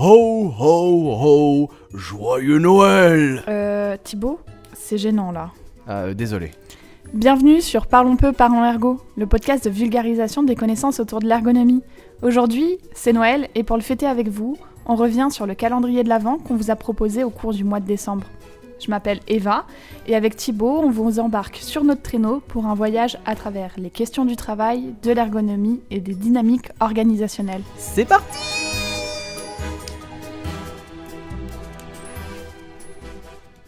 Ho ho ho, joyeux Noël. Thibaut, c'est gênant là. Désolé. Bienvenue sur Parlons peu, parlons ergo, le podcast de vulgarisation des connaissances autour de l'ergonomie. Aujourd'hui, c'est Noël et pour le fêter avec vous, on revient sur le calendrier de l'Avent qu'on vous a proposé au cours du mois de décembre. Je m'appelle Eva et avec Thibaut, on vous embarque sur notre traîneau pour un voyage à travers les questions du travail, de l'ergonomie et des dynamiques organisationnelles. C'est parti!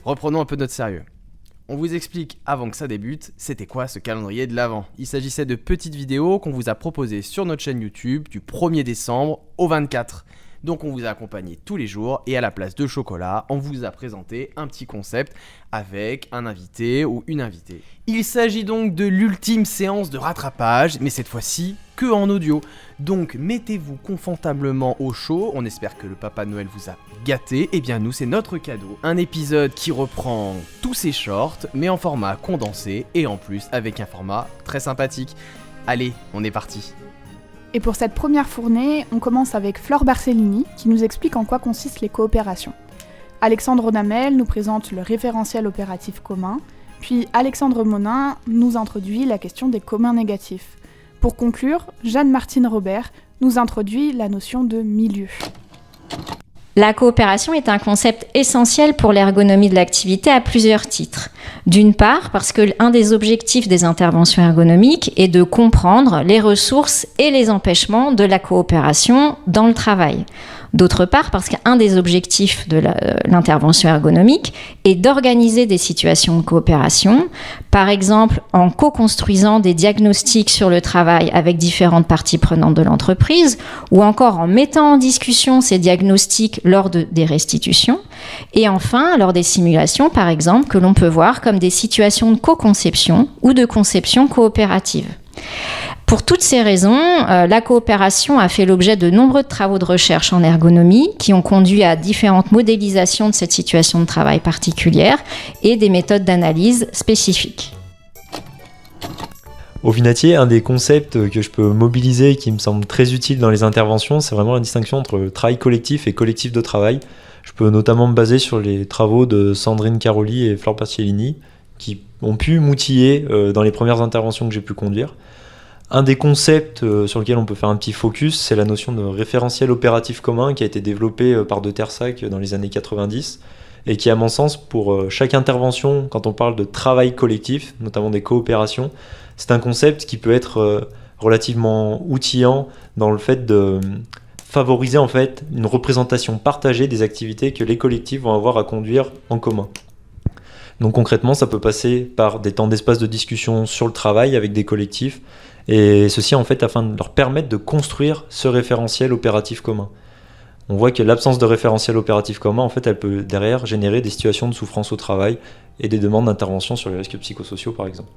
Reprenons un peu notre sérieux. On vous explique avant que ça débute, c'était quoi ce calendrier de l'Avent. Il s'agissait de petites vidéos qu'on vous a proposées sur notre chaîne YouTube du 1er décembre au 24. Donc on vous a accompagné tous les jours et à la place de chocolat, on vous a présenté un petit concept avec un invité ou une invitée. Il s'agit donc de l'ultime séance de rattrapage, mais cette fois-ci que en audio. Donc mettez-vous confortablement au chaud, on espère que le Papa Noël vous a gâté, et bien nous c'est notre cadeau. Un épisode qui reprend tous ses shorts, mais en format condensé et en plus avec un format très sympathique. Allez, on est parti. Et pour cette première fournée, on commence avec Flore Barcellini qui nous explique en quoi consistent les coopérations. Alexandre Rodamel nous présente le référentiel opératif commun, puis Alexandre Monin nous introduit la question des communs négatifs. Pour conclure, Jeanne-Martine Robert nous introduit la notion de milieu. La coopération est un concept essentiel pour l'ergonomie de l'activité à plusieurs titres. D'une part, parce que l'un des objectifs des interventions ergonomiques est de comprendre les ressources et les empêchements de la coopération dans le travail. D'autre part, parce qu'un des objectifs de l'intervention ergonomique est d'organiser des situations de coopération, par exemple en co-construisant des diagnostics sur le travail avec différentes parties prenantes de l'entreprise, ou encore en mettant en discussion ces diagnostics lors des restitutions, et enfin lors des simulations, par exemple, que l'on peut voir comme des situations de co-conception ou de conception coopérative. Pour toutes ces raisons, la coopération a fait l'objet de nombreux travaux de recherche en ergonomie qui ont conduit à différentes modélisations de cette situation de travail particulière et des méthodes d'analyse spécifiques. Au Vinatier, un des concepts que je peux mobiliser et qui me semble très utile dans les interventions, c'est vraiment la distinction entre travail collectif et collectif de travail. Je peux notamment me baser sur les travaux de Sandrine Caroli et Flore Barcellini qui ont pu m'outiller dans les premières interventions que j'ai pu conduire. Un des concepts sur lequel on peut faire un petit focus, c'est la notion de référentiel opératif commun qui a été développé par De Tersac dans les années 90 et qui, à mon sens, pour chaque intervention, quand on parle de travail collectif, notamment des coopérations, c'est un concept qui peut être relativement outillant dans le fait de favoriser en fait une représentation partagée des activités que les collectifs vont avoir à conduire en commun. Donc concrètement, ça peut passer par des temps d'espace de discussion sur le travail avec des collectifs, et ceci en fait afin de leur permettre de construire ce référentiel opératif commun. On voit que l'absence de référentiel opératif commun, en fait, elle peut derrière générer des situations de souffrance au travail et des demandes d'intervention sur les risques psychosociaux par exemple.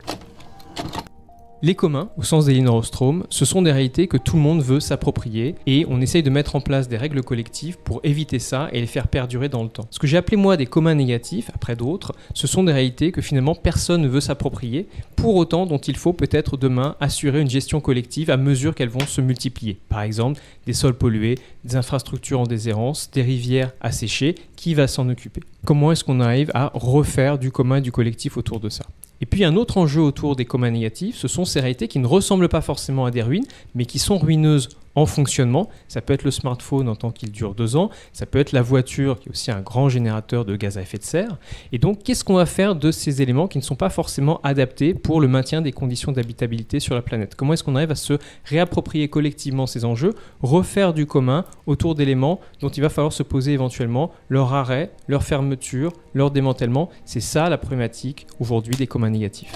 Les communs, au sens d'Elinor Ostrom, ce sont des réalités que tout le monde veut s'approprier et on essaye de mettre en place des règles collectives pour éviter ça et les faire perdurer dans le temps. Ce que j'ai appelé moi des communs négatifs, après d'autres, ce sont des réalités que finalement personne ne veut s'approprier, pour autant dont il faut peut-être demain assurer une gestion collective à mesure qu'elles vont se multiplier. Par exemple, des sols pollués, des infrastructures en déshérence, des rivières asséchées, qui va s'en occuper? Comment est-ce qu'on arrive à refaire du commun et du collectif autour de ça? Et puis un autre enjeu autour des communs négatifs, ce sont ces réalités qui ne ressemblent pas forcément à des ruines, mais qui sont ruineuses en fonctionnement. Ça peut être le smartphone en tant qu'il dure 2 ans, ça peut être la voiture qui est aussi un grand générateur de gaz à effet de serre. Et donc qu'est-ce qu'on va faire de ces éléments qui ne sont pas forcément adaptés pour le maintien des conditions d'habitabilité sur la planète? Comment est-ce qu'on arrive à se réapproprier collectivement ces enjeux, refaire du commun autour d'éléments dont il va falloir se poser éventuellement leur arrêt, leur fermeture, leur démantèlement? C'est ça la problématique aujourd'hui des communs négatifs.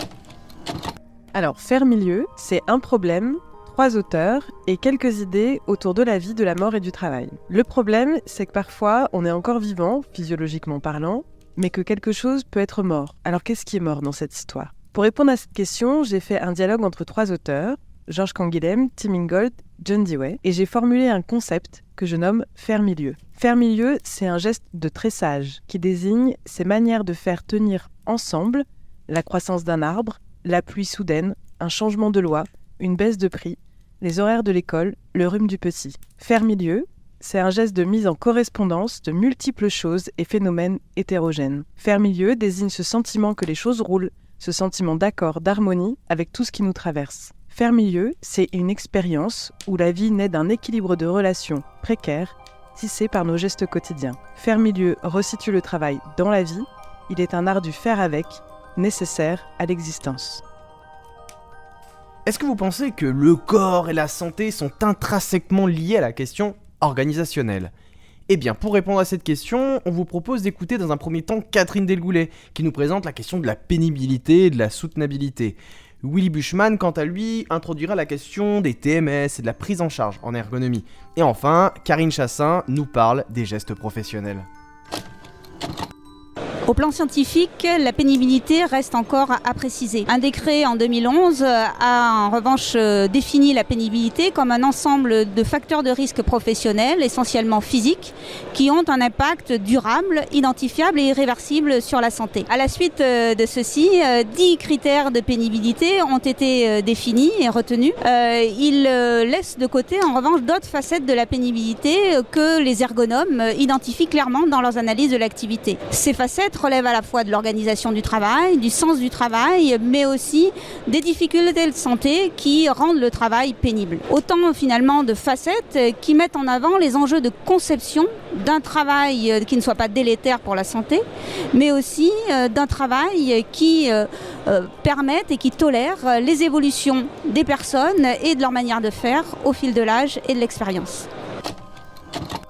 Alors, faire milieu, c'est un problème, 3 auteurs et quelques idées autour de la vie, de la mort et du travail. Le problème, c'est que parfois, on est encore vivant, physiologiquement parlant, mais que quelque chose peut être mort. Alors, qu'est-ce qui est mort dans cette histoire? Pour répondre à cette question, j'ai fait un dialogue entre 3 auteurs, Georges Canguilhem, Tim Ingold, John Dewey, et j'ai formulé un concept que je nomme « faire milieu ». Faire milieu, c'est un geste de tressage qui désigne ces manières de faire tenir ensemble la croissance d'un arbre, la pluie soudaine, un changement de loi, une baisse de prix, les horaires de l'école, le rhume du petit. Faire milieu, c'est un geste de mise en correspondance de multiples choses et phénomènes hétérogènes. Faire milieu désigne ce sentiment que les choses roulent, ce sentiment d'accord, d'harmonie avec tout ce qui nous traverse. Faire milieu, c'est une expérience où la vie naît d'un équilibre de relations précaires, tissé par nos gestes quotidiens. Faire milieu resitue le travail dans la vie, il est un art du faire avec, nécessaire à l'existence. Est-ce que vous pensez que le corps et la santé sont intrinsèquement liés à la question organisationnelle ? Eh bien, pour répondre à cette question, on vous propose d'écouter dans un premier temps Catherine Delgoulet, qui nous présente la question de la pénibilité et de la soutenabilité. Willy Bushman, quant à lui, introduira la question des TMS et de la prise en charge en ergonomie. Et enfin, Karine Chassin nous parle des gestes professionnels. Au plan scientifique, la pénibilité reste encore à préciser. Un décret en 2011 a en revanche défini la pénibilité comme un ensemble de facteurs de risque professionnels, essentiellement physiques, qui ont un impact durable, identifiable et irréversible sur la santé. À la suite de ceci, 10 critères de pénibilité ont été définis et retenus. Ils laissent de côté en revanche d'autres facettes de la pénibilité que les ergonomes identifient clairement dans leurs analyses de l'activité. Ces facettes relève à la fois de l'organisation du travail, du sens du travail, mais aussi des difficultés de santé qui rendent le travail pénible. Autant finalement de facettes qui mettent en avant les enjeux de conception d'un travail qui ne soit pas délétère pour la santé, mais aussi d'un travail qui permette et qui tolère les évolutions des personnes et de leur manière de faire au fil de l'âge et de l'expérience.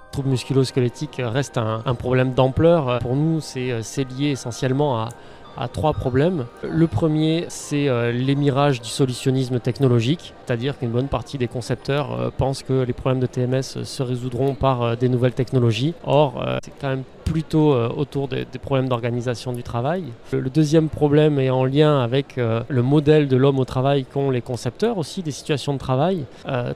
Le trouble musculo-squelettique reste un problème d'ampleur. Pour nous, c'est lié essentiellement à 3 problèmes. Le premier, c'est l'émirage du solutionnisme technologique, c'est-à-dire qu'une bonne partie des concepteurs pensent que les problèmes de TMS se résoudront par des nouvelles technologies. Or, c'est quand même plutôt autour des problèmes d'organisation du travail. Le deuxième problème est en lien avec le modèle de l'homme au travail qu'ont les concepteurs aussi des situations de travail.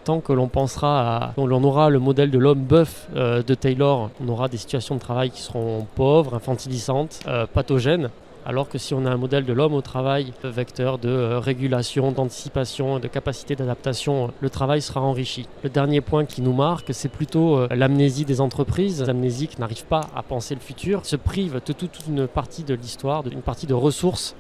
Tant que l'on aura le modèle de l'homme bœuf de Taylor, on aura des situations de travail qui seront pauvres, infantilisantes, pathogènes. Alors que si on a un modèle de l'homme au travail, vecteur de régulation, d'anticipation, de capacité d'adaptation, le travail sera enrichi. Le dernier point qui nous marque, c'est plutôt l'amnésie des entreprises. Les amnésiques n'arrivent pas à penser le futur, se privent de toute une partie de l'histoire, d'une partie de ressources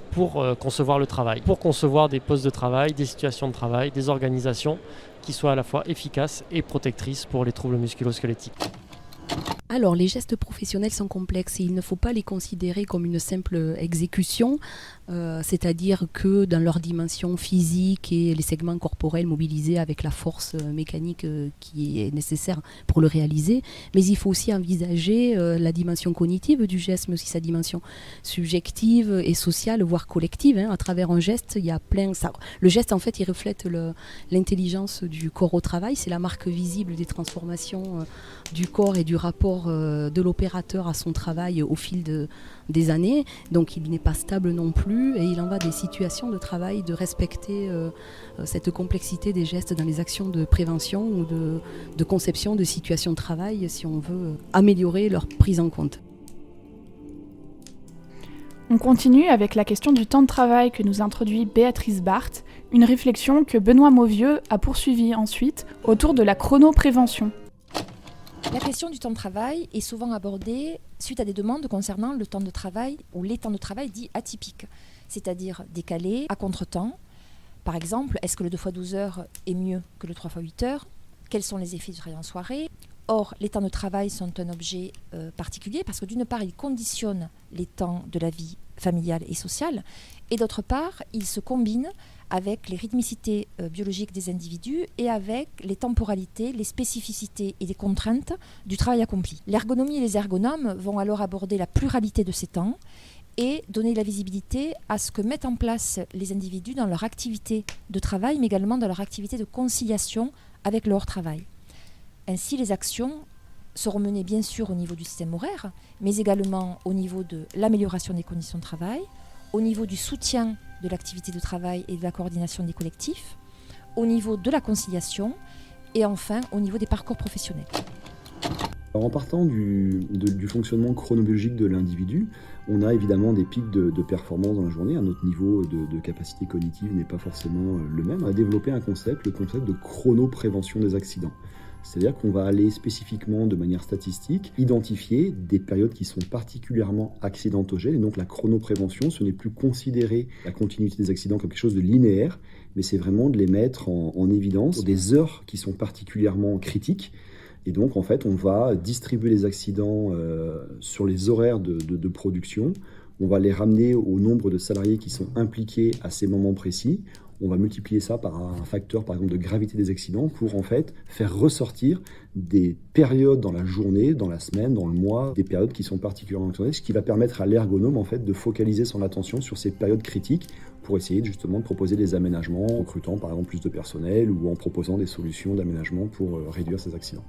pour concevoir le travail, pour concevoir des postes de travail, des situations de travail, des organisations qui soient à la fois efficaces et protectrices pour les troubles musculo-squelettiques. Alors, les gestes professionnels sont complexes et il ne faut pas les considérer comme une simple exécution, c'est-à-dire que dans leur dimension physique et les segments corporels mobilisés avec la force mécanique qui est nécessaire pour le réaliser, mais il faut aussi envisager la dimension cognitive du geste, mais aussi sa dimension subjective et sociale, voire collective. À travers un geste, il y a plein... Le geste, en fait, il reflète l'intelligence du corps au travail, c'est la marque visible des transformations du corps et du rapport de l'opérateur à son travail au fil des années. Donc il n'est pas stable non plus et il en va des situations de travail de respecter cette complexité des gestes dans les actions de prévention ou de conception de situations de travail si on veut améliorer leur prise en compte. On continue avec la question du temps de travail que nous introduit Béatrice Barthes, une réflexion que Benoît Mauvieux a poursuivie ensuite autour de la chronoprévention. La question du temps de travail est souvent abordée suite à des demandes concernant le temps de travail ou les temps de travail dits atypiques, c'est-à-dire décalés, à contre-temps. Par exemple, est-ce que le 2x12 heures est mieux que le 3x8 heures ? Quels sont les effets du travail en soirée ? Or, les temps de travail sont un objet particulier parce que d'une part, ils conditionnent les temps de la vie familiale et sociale et d'autre part, ils se combinent avec les rythmicités biologiques des individus et avec les temporalités, les spécificités et les contraintes du travail accompli. L'ergonomie et les ergonomes vont alors aborder la pluralité de ces temps et donner la visibilité à ce que mettent en place les individus dans leur activité de travail, mais également dans leur activité de conciliation avec leur travail. Ainsi, les actions seront menées bien sûr au niveau du système horaire, mais également au niveau de l'amélioration des conditions de travail, au niveau du soutien de l'activité de travail et de la coordination des collectifs, au niveau de la conciliation et enfin au niveau des parcours professionnels. Alors, en partant du fonctionnement chronobiologique de l'individu, on a évidemment des pics de performance dans la journée. Notre niveau de capacité cognitive n'est pas forcément le même. On a développé le concept de chronoprévention des accidents. C'est-à-dire qu'on va aller spécifiquement, de manière statistique, identifier des périodes qui sont particulièrement accidentogènes. Et donc la chronoprévention, ce n'est plus considérer la continuité des accidents comme quelque chose de linéaire, mais c'est vraiment de les mettre en évidence pour des heures qui sont particulièrement critiques. Et donc, en fait, on va distribuer les accidents sur les horaires de production. On va les ramener au nombre de salariés qui sont impliqués à ces moments précis. On va multiplier ça par un facteur, par exemple, de gravité des accidents pour, en fait, faire ressortir des périodes dans la journée, dans la semaine, dans le mois, des périodes qui sont particulièrement accidentées, ce qui va permettre à l'ergonome, en fait, de focaliser son attention sur ces périodes critiques pour essayer justement de proposer des aménagements, en recrutant, par exemple, plus de personnel ou en proposant des solutions d'aménagement pour réduire ces accidents.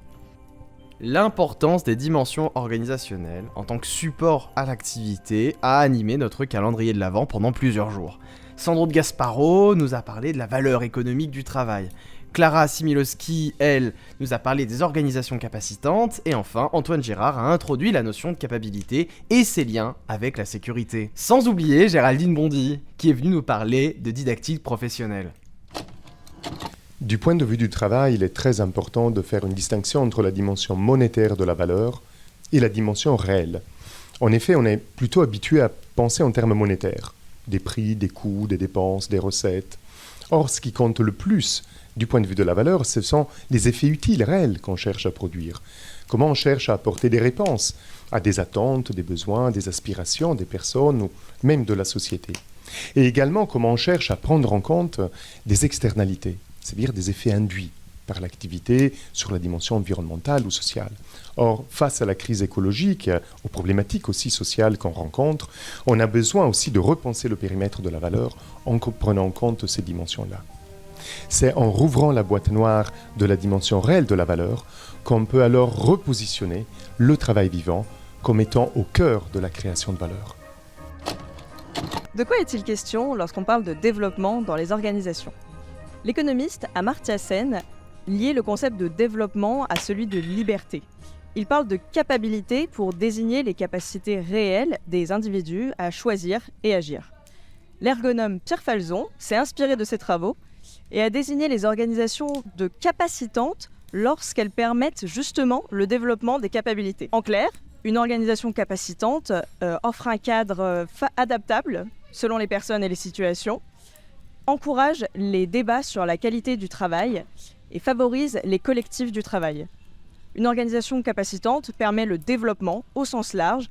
L'importance des dimensions organisationnelles en tant que support à l'activité a animé notre calendrier de l'Avent pendant plusieurs jours. Sandro de Gasparo nous a parlé de la valeur économique du travail. Clara Similowski, elle, nous a parlé des organisations capacitantes. Et enfin, Antoine Girard a introduit la notion de capacité et ses liens avec la sécurité. Sans oublier Géraldine Bondy, qui est venue nous parler de didactique professionnelle. Du point de vue du travail, il est très important de faire une distinction entre la dimension monétaire de la valeur et la dimension réelle. En effet, on est plutôt habitué à penser en termes monétaires. Des prix, des coûts, des dépenses, des recettes. Or, ce qui compte le plus du point de vue de la valeur, ce sont les effets utiles réels qu'on cherche à produire. Comment on cherche à apporter des réponses à des attentes, des besoins, des aspirations des personnes ou même de la société. Et également comment on cherche à prendre en compte des externalités, c'est-à-dire des effets induits par l'activité sur la dimension environnementale ou sociale. Or, face à la crise écologique, aux problématiques aussi sociales qu'on rencontre, on a besoin aussi de repenser le périmètre de la valeur en prenant en compte ces dimensions-là. C'est en rouvrant la boîte noire de la dimension réelle de la valeur qu'on peut alors repositionner le travail vivant comme étant au cœur de la création de valeur. De quoi est-il question lorsqu'on parle de développement dans les organisations ? L'économiste Amartya Sen liait le concept de développement à celui de liberté. Il parle de capacité pour désigner les capacités réelles des individus à choisir et agir. L'ergonome Pierre Falzon s'est inspiré de ses travaux et a désigné les organisations de capacitantes lorsqu'elles permettent justement le développement des capacités. En clair, une organisation capacitante offre un cadre adaptable selon les personnes et les situations, encourage les débats sur la qualité du travail et favorise les collectifs du travail. Une organisation capacitante permet le développement, au sens large,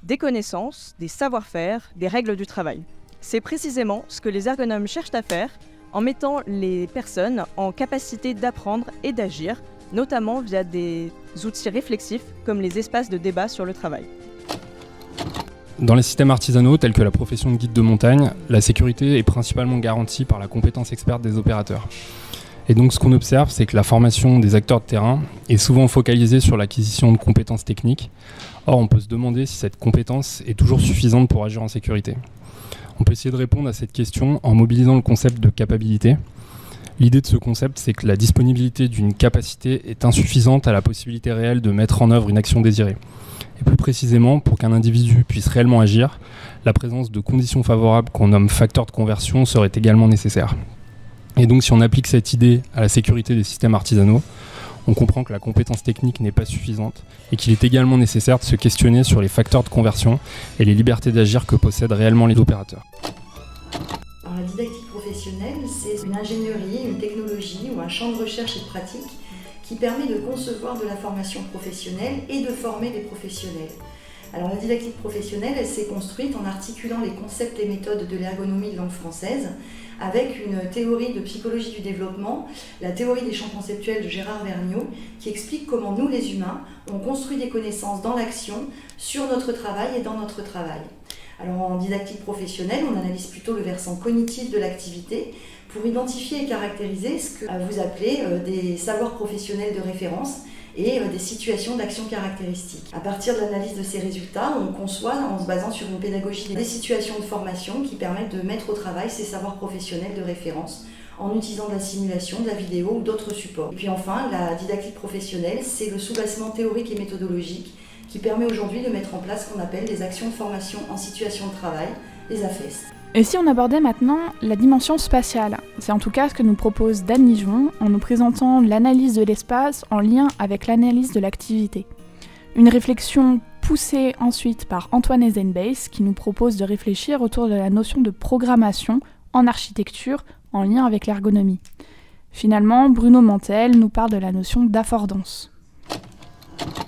des connaissances, des savoir-faire, des règles du travail. C'est précisément ce que les ergonomes cherchent à faire en mettant les personnes en capacité d'apprendre et d'agir, notamment via des outils réflexifs comme les espaces de débat sur le travail. Dans les systèmes artisanaux tels que la profession de guide de montagne, la sécurité est principalement garantie par la compétence experte des opérateurs. Et donc ce qu'on observe, c'est que la formation des acteurs de terrain est souvent focalisée sur l'acquisition de compétences techniques. Or, on peut se demander si cette compétence est toujours suffisante pour agir en sécurité. On peut essayer de répondre à cette question en mobilisant le concept de capacité. L'idée de ce concept, c'est que la disponibilité d'une capacité est insuffisante à la possibilité réelle de mettre en œuvre une action désirée. Et plus précisément, pour qu'un individu puisse réellement agir, la présence de conditions favorables qu'on nomme facteurs de conversion serait également nécessaire. Et donc si on applique cette idée à la sécurité des systèmes artisanaux, on comprend que la compétence technique n'est pas suffisante et qu'il est également nécessaire de se questionner sur les facteurs de conversion et les libertés d'agir que possèdent réellement les opérateurs. Alors, la didactique professionnelle, c'est une ingénierie, une technologie ou un champ de recherche et de pratique qui permet de concevoir de la formation professionnelle et de former des professionnels. Alors la didactique professionnelle, elle s'est construite en articulant les concepts et méthodes de l'ergonomie de langue française avec une théorie de psychologie du développement, la théorie des champs conceptuels de Gérard Vergniaud, qui explique comment nous, les humains, on construit des connaissances dans l'action, sur notre travail et dans notre travail. Alors en didactique professionnelle, on analyse plutôt le versant cognitif de l'activité pour identifier et caractériser ce que vous appelez des savoirs professionnels de référence et des situations d'action caractéristiques. À partir de l'analyse de ces résultats, on conçoit, en se basant sur une pédagogie, des situations de formation qui permettent de mettre au travail ces savoirs professionnels de référence en utilisant de la simulation, de la vidéo ou d'autres supports. Et puis enfin, la didactique professionnelle, c'est le soubassement théorique et méthodologique qui permet aujourd'hui de mettre en place ce qu'on appelle des actions de formation en situation de travail, les AFES. Et si on abordait maintenant la dimension spatiale? C'est en tout cas ce que nous propose Dan Nigeon en nous présentant l'analyse de l'espace en lien avec l'analyse de l'activité. Une réflexion poussée ensuite par Antoine Ezenbase qui nous propose de réfléchir autour de la notion de programmation en architecture en lien avec l'ergonomie. Finalement, Bruno Mantel nous parle de la notion d'affordance.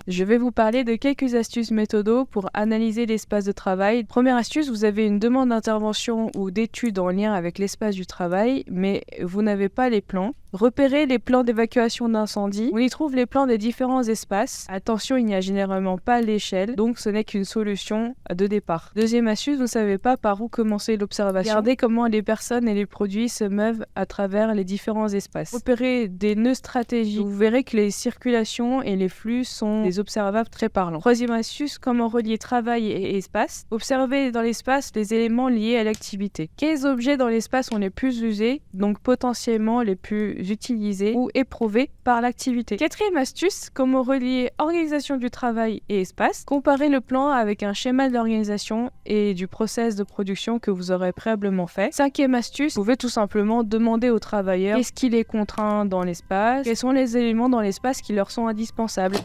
Je vais vous parler de quelques astuces méthodos pour analyser l'espace de travail. Première astuce, vous avez une demande d'intervention ou d'étude en lien avec l'espace du travail, mais vous n'avez pas les plans. Repérez les plans d'évacuation d'incendie. On y trouve les plans des différents espaces. Attention, il n'y a généralement pas l'échelle, donc ce n'est qu'une solution de départ. Deuxième astuce, vous ne savez pas par où commencer l'observation. Regardez comment les personnes et les produits se meuvent à travers les différents espaces. Repérez des nœuds stratégiques. Vous verrez que les circulations et les flux sont des observables très parlants. Troisième astuce, comment relier travail et espace. Observez dans l'espace les éléments liés à l'activité. Quels objets dans l'espace sont les plus usés, donc potentiellement les plus utilisés ou éprouvés par l'activité. Quatrième astuce, comment relier organisation du travail et espace. Comparez le plan avec un schéma de l'organisation et du process de production que vous aurez préalablement fait. Cinquième astuce, vous pouvez tout simplement demander aux travailleurs qu'est-ce qui les contraint dans l'espace, quels sont les éléments dans l'espace qui leur sont indispensables.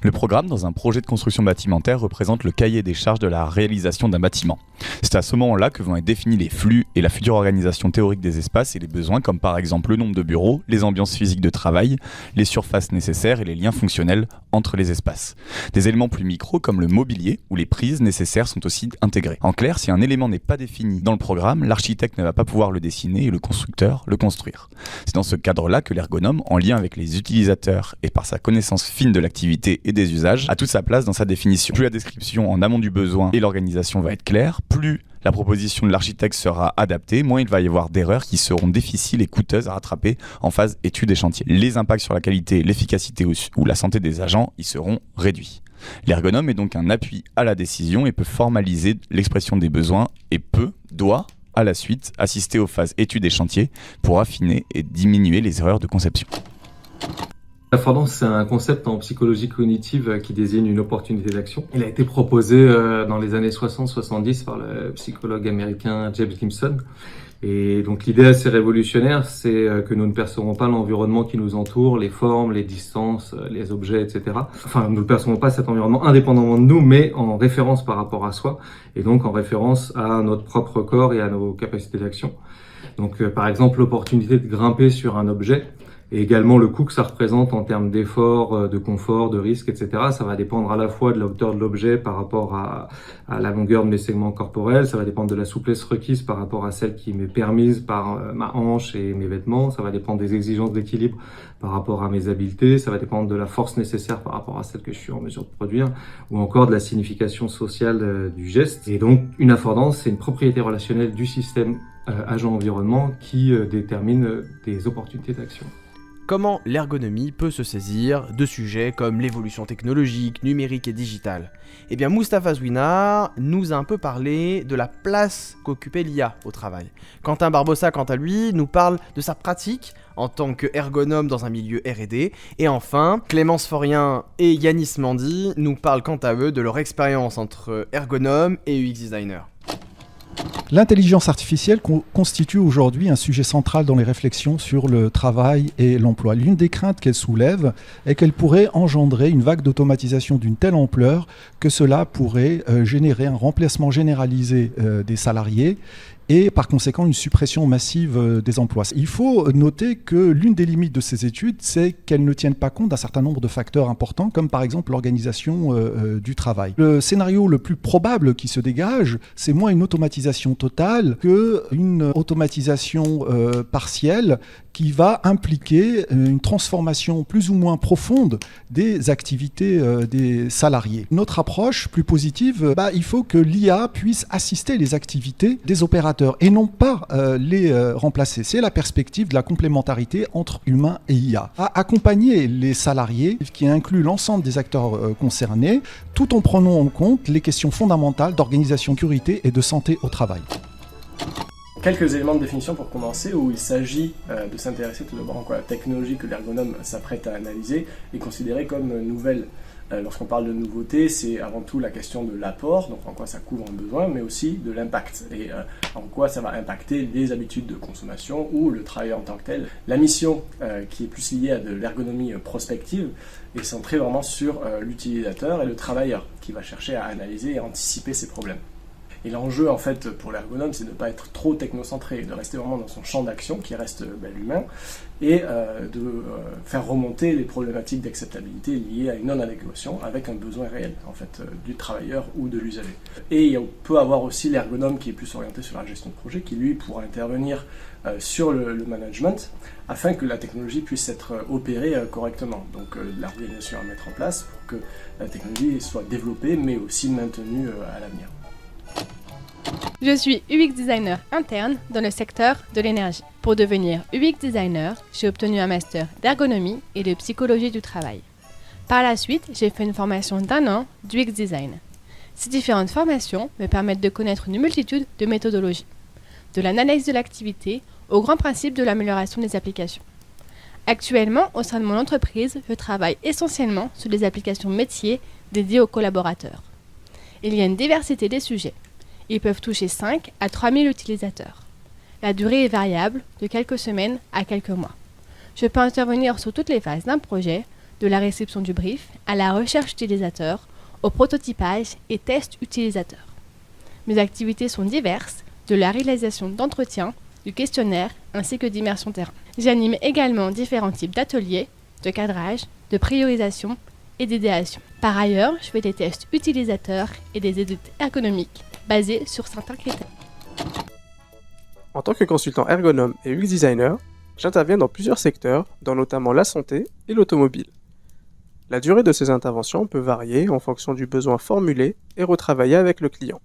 Le programme, dans un projet de construction bâtimentaire, représente le cahier des charges de la réalisation d'un bâtiment. C'est à ce moment-là que vont être définis les flux et la future organisation théorique des espaces et les besoins, comme par exemple le nombre de bureaux, les ambiances physiques de travail, les surfaces nécessaires et les liens fonctionnels entre les espaces. Des éléments plus micros, comme le mobilier ou les prises nécessaires, sont aussi intégrés. En clair, si un élément n'est pas défini dans le programme, l'architecte ne va pas pouvoir le dessiner et le constructeur le construire. C'est dans ce cadre-là que l'ergonome, en lien avec les utilisateurs et par sa connaissance fine de l'activité et des usages, a toute sa place dans sa définition. Plus la description en amont du besoin et l'organisation va être claire, plus la proposition de l'architecte sera adaptée, moins il va y avoir d'erreurs qui seront difficiles et coûteuses à rattraper en phase étude et chantier. Les impacts sur la qualité, l'efficacité ou la santé des agents y seront réduits. L'ergonome est donc un appui à la décision et peut formaliser l'expression des besoins et doit, à la suite, assister aux phases études et chantier pour affiner et diminuer les erreurs de conception. L'affordance, c'est un concept en psychologie cognitive qui désigne une opportunité d'action. Il a été proposé dans les années 60-70 par le psychologue américain James Gibson. Et donc l'idée assez révolutionnaire, c'est que nous ne percevons pas l'environnement qui nous entoure, les formes, les distances, les objets, etc. Enfin, nous ne percevons pas cet environnement indépendamment de nous, mais en référence par rapport à soi, et donc en référence à notre propre corps et à nos capacités d'action. Donc par exemple, l'opportunité de grimper sur un objet, et également le coût que ça représente en termes d'effort, de confort, de risque, etc. Ça va dépendre à la fois de la hauteur de l'objet par rapport à la longueur de mes segments corporels, ça va dépendre de la souplesse requise par rapport à celle qui m'est permise par ma hanche et mes vêtements, ça va dépendre des exigences d'équilibre par rapport à mes habiletés, ça va dépendre de la force nécessaire par rapport à celle que je suis en mesure de produire, ou encore de la signification sociale du geste. Et donc, une affordance, c'est une propriété relationnelle du système agent-environnement qui détermine des opportunités d'action. Comment l'ergonomie peut se saisir de sujets comme l'évolution technologique, numérique et digitale? Eh bien, Mustapha Zouinard nous a un peu parlé de la place qu'occupait l'IA au travail. Quentin Barbossa, quant à lui, nous parle de sa pratique en tant qu'ergonome dans un milieu R&D. Et enfin, Clémence Forien et Yanis Mandy nous parlent quant à eux de leur expérience entre ergonome et UX designer. L'intelligence artificielle constitue aujourd'hui un sujet central dans les réflexions sur le travail et l'emploi. L'une des craintes qu'elle soulève est qu'elle pourrait engendrer une vague d'automatisation d'une telle ampleur que cela pourrait générer un remplacement généralisé des salariés et par conséquent une suppression massive des emplois. Il faut noter que l'une des limites de ces études, c'est qu'elles ne tiennent pas compte d'un certain nombre de facteurs importants, comme par exemple l'organisation du travail. Le scénario le plus probable qui se dégage, c'est moins une automatisation totale qu'une automatisation partielle qui va impliquer une transformation plus ou moins profonde des activités des salariés. Notre approche plus positive, il faut que l'IA puisse assister les activités des opérateurs et non pas les remplacer. C'est la perspective de la complémentarité entre humain et IA. À accompagner les salariés, qui inclut l'ensemble des acteurs concernés, tout en prenant en compte les questions fondamentales d'organisation, sécurité et de santé au travail. Quelques éléments de définition pour commencer, où il s'agit de s'intéresser tout d'abord à la technologie que l'ergonome s'apprête à analyser et considérer comme nouvelle Lorsqu'on parle de nouveauté, c'est avant tout la question de l'apport, donc en quoi ça couvre un besoin, mais aussi de l'impact, et en quoi ça va impacter les habitudes de consommation ou le travail en tant que tel. La mission, qui est plus liée à de l'ergonomie prospective, est centrée vraiment sur l'utilisateur et le travailleur, qui va chercher à analyser et anticiper ces problèmes. Et l'enjeu, en fait, pour l'ergonome, c'est de ne pas être trop technocentré, de rester vraiment dans son champ d'action, qui reste l'humain, et de faire remonter les problématiques d'acceptabilité liées à une non-adéquation avec un besoin réel, en fait, du travailleur ou de l'usager. Et on peut avoir aussi l'ergonome qui est plus orienté sur la gestion de projet, qui lui pourra intervenir sur le management, afin que la technologie puisse être opérée correctement. Donc l'organisation à mettre en place pour que la technologie soit développée, mais aussi maintenue à l'avenir. Je suis UX designer interne dans le secteur de l'énergie. Pour devenir UX designer, j'ai obtenu un master d'ergonomie et de psychologie du travail. Par la suite, j'ai fait une formation d'1 an d'UX design. Ces différentes formations me permettent de connaître une multitude de méthodologies, de l'analyse de l'activité au grand principe de l'amélioration des applications. Actuellement, au sein de mon entreprise, je travaille essentiellement sur des applications métiers dédiées aux collaborateurs. Il y a une diversité des sujets. Ils peuvent toucher 5 à 3 000 utilisateurs. La durée est variable, de quelques semaines à quelques mois. Je peux intervenir sur toutes les phases d'un projet, de la réception du brief à la recherche utilisateur, au prototypage et test utilisateur. Mes activités sont diverses, de la réalisation d'entretiens, du questionnaire ainsi que d'immersion terrain. J'anime également différents types d'ateliers, de cadrage, de priorisation et d'idéation. Par ailleurs, je fais des tests utilisateurs et des études ergonomiques basées sur certains critères. En tant que consultant ergonome et UX designer, j'interviens dans plusieurs secteurs, dont notamment la santé et l'automobile. La durée de ces interventions peut varier en fonction du besoin formulé et retravaillé avec le client.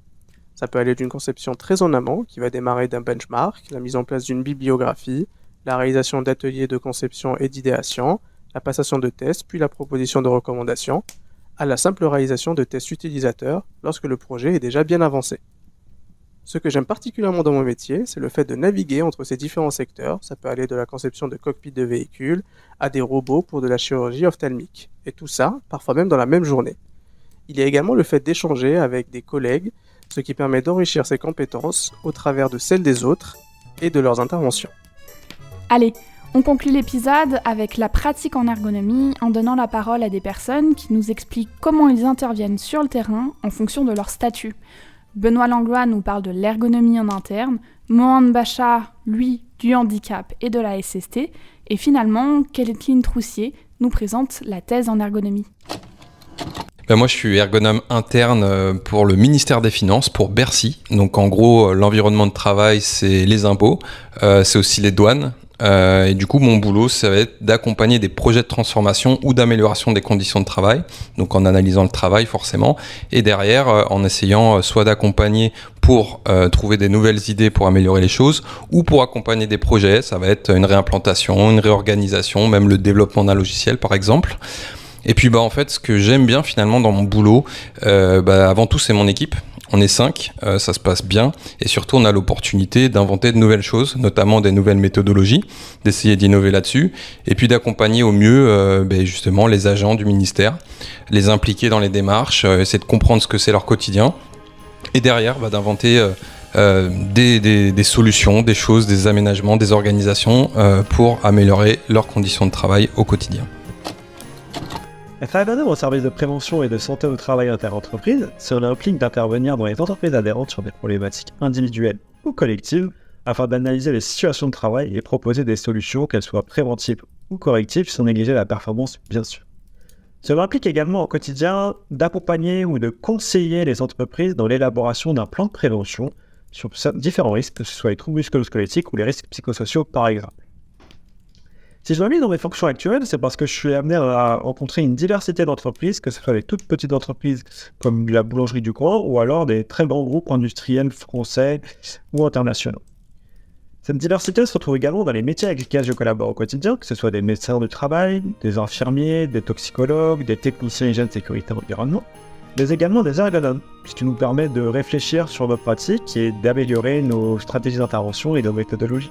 Ça peut aller d'une conception très en amont, qui va démarrer d'un benchmark, la mise en place d'une bibliographie, la réalisation d'ateliers de conception et d'idéation, la passation de tests, puis la proposition de recommandations, à la simple réalisation de tests utilisateurs lorsque le projet est déjà bien avancé. Ce que j'aime particulièrement dans mon métier, c'est le fait de naviguer entre ces différents secteurs. Ça peut aller de la conception de cockpits de véhicules à des robots pour de la chirurgie ophtalmique. Et tout ça, parfois même dans la même journée. Il y a également le fait d'échanger avec des collègues, ce qui permet d'enrichir ses compétences au travers de celles des autres et de leurs interventions. Allez, on conclut l'épisode avec la pratique en ergonomie en donnant la parole à des personnes qui nous expliquent comment ils interviennent sur le terrain en fonction de leur statut. Benoît Langlois nous parle de l'ergonomie en interne, Mohan Bacha, lui, du handicap et de la SST, et finalement, Kathleen Troussier nous présente la thèse en ergonomie. Moi, je suis ergonome interne pour le ministère des Finances, pour Bercy. Donc, en gros, l'environnement de travail, c'est les impôts, c'est aussi les douanes. Et du coup, mon boulot, ça va être d'accompagner des projets de transformation ou d'amélioration des conditions de travail, donc en analysant le travail forcément, et derrière, en essayant soit d'accompagner pour trouver des nouvelles idées pour améliorer les choses, ou pour accompagner des projets, ça va être une réimplantation, une réorganisation, même le développement d'un logiciel par exemple. Et puis en fait, ce que j'aime bien finalement dans mon boulot, avant tout c'est mon équipe. On est 5, ça se passe bien, et surtout on a l'opportunité d'inventer de nouvelles choses, notamment des nouvelles méthodologies, d'essayer d'innover là-dessus, et puis d'accompagner au mieux justement les agents du ministère, les impliquer dans les démarches, essayer de comprendre ce que c'est leur quotidien, et derrière d'inventer des solutions, des choses, des aménagements, des organisations pour améliorer leurs conditions de travail au quotidien. Être ergonome au service de prévention et de santé au travail interentreprise, cela implique d'intervenir dans les entreprises adhérentes sur des problématiques individuelles ou collectives afin d'analyser les situations de travail et proposer des solutions, qu'elles soient préventives ou correctives, sans négliger la performance, bien sûr. Cela implique également au quotidien d'accompagner ou de conseiller les entreprises dans l'élaboration d'un plan de prévention sur différents risques, que ce soit les troubles musculo-squelettiques ou les risques psychosociaux par exemple. Si je m'amuse dans mes fonctions actuelles, c'est parce que je suis amené à rencontrer une diversité d'entreprises, que ce soit des toutes petites entreprises comme la boulangerie du coin ou alors des très grands groupes industriels français ou internationaux. Cette diversité se retrouve également dans les métiers avec lesquels je collabore au quotidien, que ce soit des médecins du travail, des infirmiers, des toxicologues, des techniciens hygiène, sécurité, environnement, mais également des ergonomes, ce qui nous permet de réfléchir sur nos pratiques et d'améliorer nos stratégies d'intervention et nos méthodologies.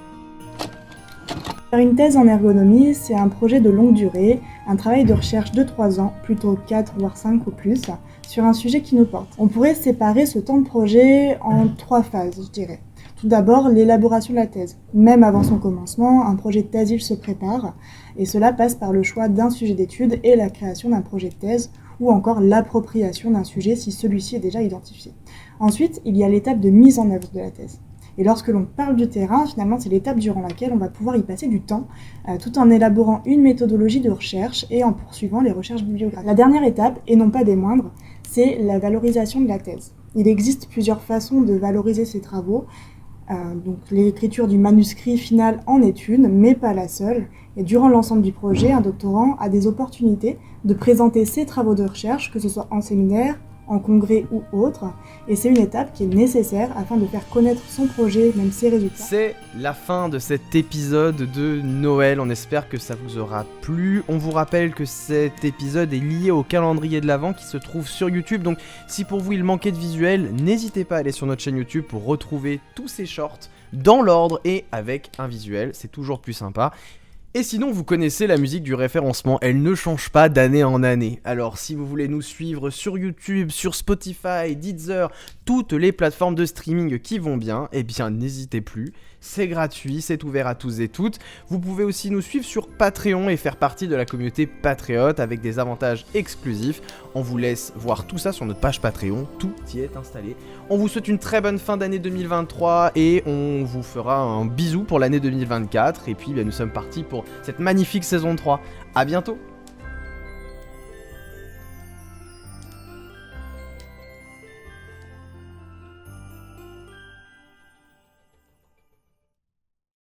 Faire une thèse en ergonomie, c'est un projet de longue durée, un travail de recherche de 3 ans, plutôt 4 voire 5 ou plus, sur un sujet qui nous porte. On pourrait séparer ce temps de projet en 3 phases, je dirais. Tout d'abord, l'élaboration de la thèse. Même avant son commencement, un projet de thèse, il se prépare, et cela passe par le choix d'un sujet d'étude et la création d'un projet de thèse, ou encore l'appropriation d'un sujet si celui-ci est déjà identifié. Ensuite, il y a l'étape de mise en œuvre de la thèse. Et lorsque l'on parle du terrain, finalement, c'est l'étape durant laquelle on va pouvoir y passer du temps, tout en élaborant une méthodologie de recherche et en poursuivant les recherches bibliographiques. La dernière étape, et non pas des moindres, c'est la valorisation de la thèse. Il existe plusieurs façons de valoriser ces travaux, donc l'écriture du manuscrit final en est une, mais pas la seule. Et durant l'ensemble du projet, un doctorant a des opportunités de présenter ses travaux de recherche, que ce soit en séminaire, en congrès ou autre, et c'est une étape qui est nécessaire afin de faire connaître son projet, même ses résultats. C'est la fin de cet épisode de Noël, on espère que ça vous aura plu. On vous rappelle que cet épisode est lié au calendrier de l'Avent qui se trouve sur YouTube, donc si pour vous il manquait de visuel, n'hésitez pas à aller sur notre chaîne YouTube pour retrouver tous ces shorts dans l'ordre et avec un visuel, c'est toujours plus sympa. Et sinon, vous connaissez la musique du référencement, elle ne change pas d'année en année. Alors si vous voulez nous suivre sur YouTube, sur Spotify, Deezer, toutes les plateformes de streaming qui vont bien, eh bien n'hésitez plus, c'est gratuit, c'est ouvert à tous et toutes. Vous pouvez aussi nous suivre sur Patreon et faire partie de la communauté Patriote avec des avantages exclusifs. On vous laisse voir tout ça sur notre page Patreon, tout y est installé. On vous souhaite une très bonne fin d'année 2023 et on vous fera un bisou pour l'année 2024. Et puis nous sommes partis pour cette magnifique saison 3. À bientôt!